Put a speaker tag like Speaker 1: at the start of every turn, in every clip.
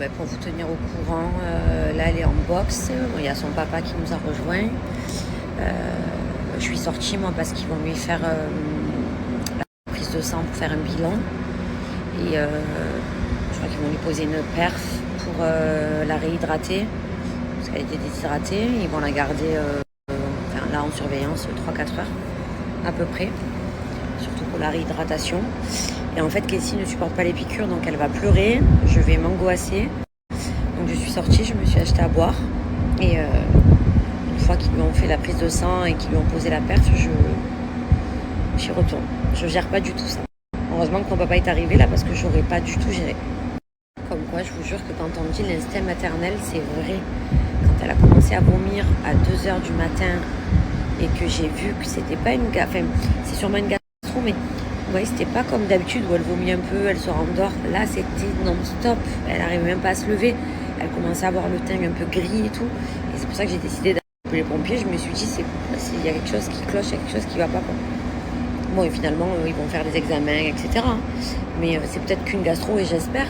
Speaker 1: pour vous tenir au courant, là elle est en boxe. Il y a son papa qui nous a rejoints. Je suis sortie moi parce qu'ils vont lui faire la prise de sang pour faire un bilan. Et je crois qu'ils vont lui poser une perf pour la réhydrater. Parce qu'elle était déshydratée. Ils vont la garder là en surveillance 3-4 heures à peu près. Surtout pour la réhydratation. Et en fait, Casey ne supporte pas les piqûres, donc elle va pleurer. Je vais m'angoisser. Donc je suis sortie, je me suis acheté à boire. Et une fois qu'ils lui ont fait la prise de sang et qu'ils lui ont posé la perf, j'y retourne. Je gère pas du tout ça. Heureusement que mon papa est arrivé là parce que j'aurais pas du tout géré. Comme quoi, je vous jure que quand on dit l'instinct maternel, c'est vrai. Quand elle a commencé à vomir à 2h du matin et que j'ai vu que c'était pas une gastro, enfin, c'est sûrement une gastro, mais ouais, c'était pas comme d'habitude où elle vomit un peu, elle se rendort. Là, c'était non-stop. Elle n'arrivait même pas à se lever. Elle commençait à avoir le teint un peu gris et tout. Et c'est pour ça que j'ai décidé d'appeler les pompiers. Je me suis dit, il y a quelque chose qui cloche, il y a quelque chose qui va pas. Bon, et finalement, ils vont faire des examens, etc. Mais c'est peut-être qu'une gastro, et j'espère.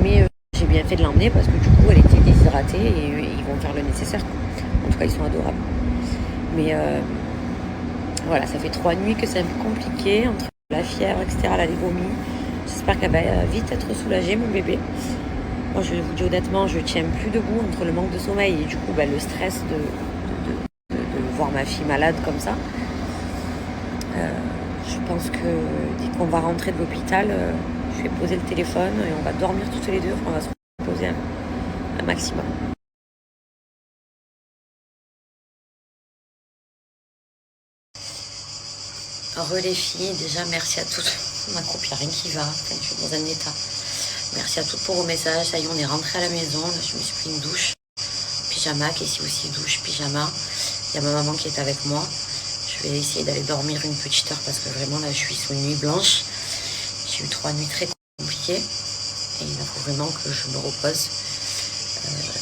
Speaker 1: Mais j'ai bien fait de l'emmener parce que du coup, elle était déshydratée et ils vont faire le nécessaire. En tout cas, ils sont adorables. Mais voilà, ça fait 3 nuits que c'est un peu compliqué entre la fièvre, etc., les vomis. J'espère qu'elle va vite être soulagée, mon bébé. Moi, je vous dis honnêtement, je tiens plus debout entre le manque de sommeil et du coup, le stress de voir ma fille malade comme ça. Je pense que dès qu'on va rentrer de l'hôpital, je vais poser le téléphone et on va dormir toutes les deux. On va se reposer un maximum. Les filles, déjà merci à toutes. Ma coupe, il n'y a rien qui va. Enfin, je suis dans un état. Merci à toutes pour vos messages. Ça y est, on est rentré à la maison. Là, je me suis pris une douche. Pyjama, Casey aussi douche, pyjama. Il y a ma maman qui est avec moi. Je vais essayer d'aller dormir une petite heure parce que vraiment là, je suis sous une nuit blanche. J'ai eu 3 nuits très compliquées. Et il faut vraiment que je me repose.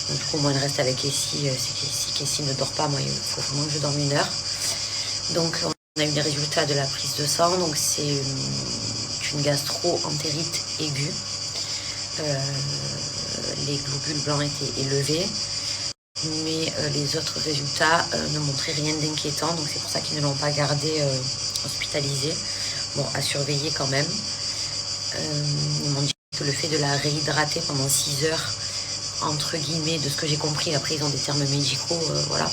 Speaker 1: Donc, du coup, moi, elle reste avec Casey. Si Casey ne dort pas, moi, il faut vraiment que je dorme 1 heure. Donc, on a eu les résultats de la prise de sang. Donc, c'est une gastro-entérite aiguë. Les globules blancs étaient élevés. Mais les autres résultats ne montraient rien d'inquiétant. Donc, c'est pour ça qu'ils ne l'ont pas gardé hospitalisé. Bon, à surveiller quand même. Ils m'ont dit que le fait de la réhydrater pendant 6 heures, entre guillemets, de ce que j'ai compris, après ils ont des termes médicaux, voilà,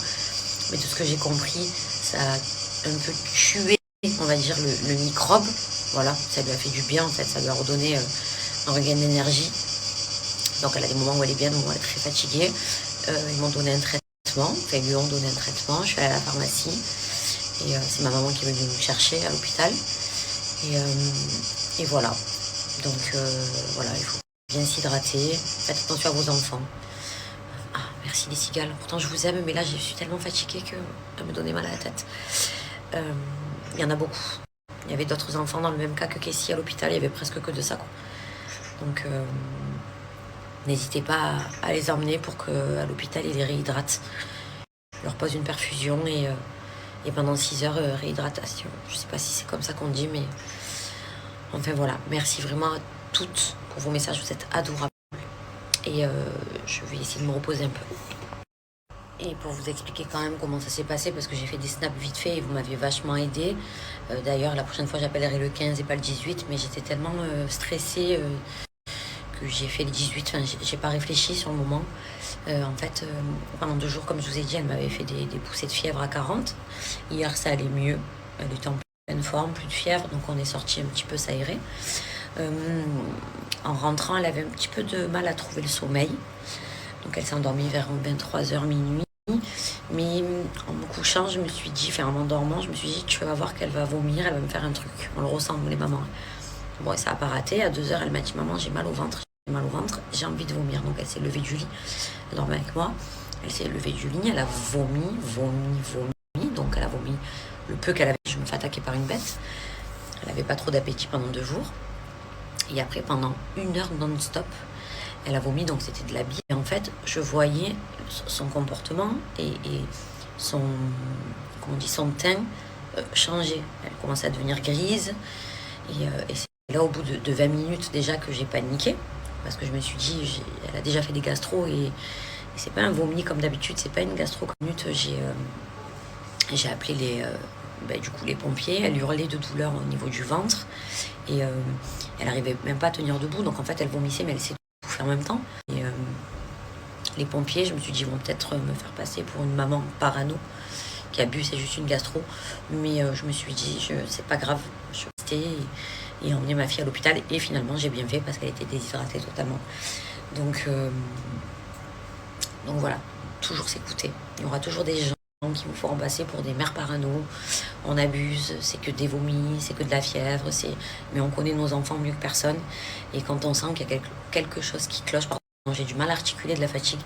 Speaker 1: mais de ce que j'ai compris, ça a un peu tué, on va dire, le microbe, voilà, ça lui a fait du bien en fait, ça lui a redonné un regain d'énergie. Donc elle a des moments où elle est bien, des moments où elle est très fatiguée. Ils m'ont donné un traitement, enfin ils lui ont donné un traitement, je suis allée à la pharmacie et c'est ma maman qui est venue me chercher à l'hôpital et voilà. Donc voilà, il faut bien s'hydrater, faites attention à vos enfants. Ah, merci les cigales, pourtant je vous aime, mais là je suis tellement fatiguée que ça me donnait mal à la tête. Il y en a beaucoup. Il y avait d'autres enfants dans le même cas que Casey à l'hôpital, il y avait presque que de ça, quoi. Donc n'hésitez pas à les emmener pour qu'à l'hôpital ils les réhydratent. Je leur pose une perfusion et pendant 6 heures réhydratation. Je sais pas si c'est comme ça qu'on dit, mais enfin voilà, merci vraiment à toutes pour vos messages, vous êtes adorables. Et je vais essayer de me reposer un peu. Et pour vous expliquer quand même comment ça s'est passé, parce que j'ai fait des snaps vite fait et vous m'avez vachement aidé. D'ailleurs, la prochaine fois, j'appellerai le 15 et pas le 18, mais j'étais tellement stressée que j'ai fait le 18. Enfin, j'ai pas réfléchi sur le moment. En fait, pendant 2 jours, comme je vous ai dit, elle m'avait fait des poussées de fièvre à 40. Hier, ça allait mieux. Elle était en pleine forme, plus de fièvre, donc on est sorti un petit peu s'aérer. En rentrant, elle avait un petit peu de mal à trouver le sommeil. Donc elle s'est endormie vers 23h, minuit. Mais en me couchant, je me suis dit, enfin en m'endormant, je me suis dit, tu vas voir qu'elle va vomir, elle va me faire un truc. On le ressent, nous les mamans. Bon, et ça n'a pas raté. À 2h, elle m'a dit, maman, j'ai mal au ventre, j'ai envie de vomir. Donc elle s'est levée du lit, elle dormait avec moi. Elle s'est levée du lit, elle a vomi. Donc elle a vomi le peu qu'elle avait. Je me fais attaquer par une bête. Elle n'avait pas trop d'appétit pendant 2 jours. Et après, pendant 1 heure non-stop, elle a vomi, donc c'était de la bile. Et en fait, je voyais son comportement et son teint changer. Elle commençait à devenir grise. Et c'est là, au bout de 20 minutes déjà, que j'ai paniqué. parce que je me suis dit, elle a déjà fait des gastro et c'est pas un vomi comme d'habitude, c'est pas une gastro comme d'habitude. J'ai appelé du coup, les pompiers, elle hurlait de douleur au niveau du ventre et elle arrivait même pas à tenir debout, donc en fait elle vomissait mais elle essayait de tout faire en même temps. Et les pompiers, je me suis dit, vont peut-être me faire passer pour une maman parano qui a bu, c'est juste une gastro, mais je me suis dit, c'est pas grave, je suis restée et emmener ma fille à l'hôpital et finalement j'ai bien fait parce qu'elle était déshydratée totalement. Donc voilà, toujours s'écouter. Il y aura toujours des gens qui vous feront passer pour des mères parano. On abuse, c'est que des vomis, c'est que de la fièvre, mais on connaît nos enfants mieux que personne. Et quand on sent qu'il y a quelque chose qui cloche, pardon, j'ai du mal à articuler de la fatigue.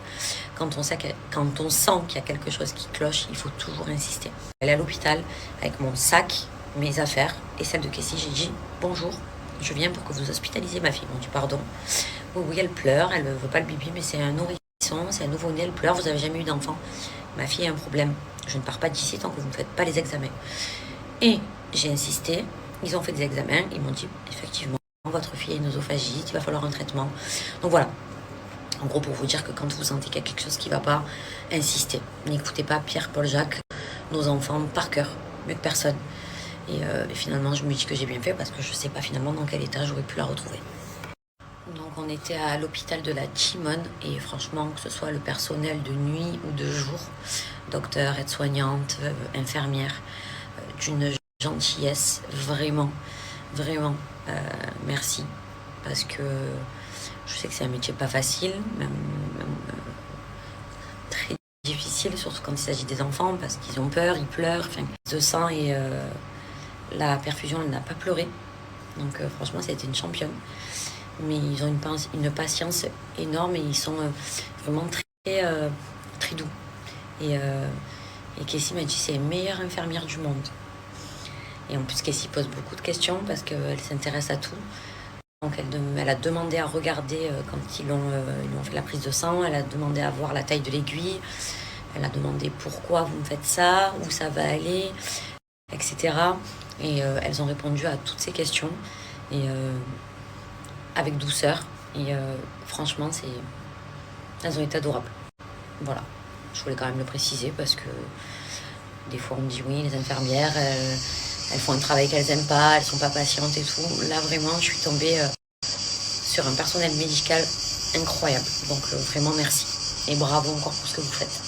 Speaker 1: Quand on sent qu'il y a quelque chose qui cloche, il faut toujours insister. Elle est à l'hôpital avec mon sac, mes affaires et celle de Kessie. J'ai dit bonjour, je viens pour que vous hospitalisiez ma fille. On dit pardon. Oui, elle pleure, elle ne veut pas le bibi, mais c'est un nourrisson, c'est un nouveau-né, elle pleure, vous n'avez jamais eu d'enfant. Ma fille a un problème, je ne pars pas d'ici tant que vous ne faites pas les examens. Et j'ai insisté, ils ont fait des examens, ils m'ont dit effectivement, votre fille a une œsophagite, il va falloir un traitement. Donc voilà, en gros pour vous dire que quand vous sentez qu'il y a quelque chose qui ne va pas, insistez. N'écoutez pas Pierre, Paul, Jacques, nos enfants par cœur, mieux que personne. Et finalement je me dis que j'ai bien fait parce que je ne sais pas finalement dans quel état j'aurais pu la retrouver. Donc on était à l'hôpital de la Timone et franchement, que ce soit le personnel de nuit ou de jour, docteur, aide-soignante, infirmière, d'une gentillesse, vraiment, vraiment, merci. Parce que je sais que c'est un métier pas facile, même très difficile, surtout quand il s'agit des enfants, parce qu'ils ont peur, ils pleurent, enfin, de sang et la perfusion, elle n'a pas pleuré. Donc franchement, c'était une championne. Mais ils ont une patience énorme et ils sont vraiment très doux. Et Kessie m'a dit c'est la meilleure infirmière du monde. Et en plus, Kessie pose beaucoup de questions parce qu'elle s'intéresse à tout. Donc elle a demandé à regarder quand ils ont fait la prise de sang, elle a demandé à voir la taille de l'aiguille, elle a demandé pourquoi vous me faites ça, où ça va aller, etc. Et elles ont répondu à toutes ces questions. Et avec douceur et franchement elles ont été adorables. Voilà, je voulais quand même le préciser parce que des fois on me dit oui, les infirmières elles font un travail qu'elles aiment pas, elles sont pas patientes et tout. Là vraiment je suis tombée sur un personnel médical incroyable, donc vraiment merci et bravo encore pour ce que vous faites.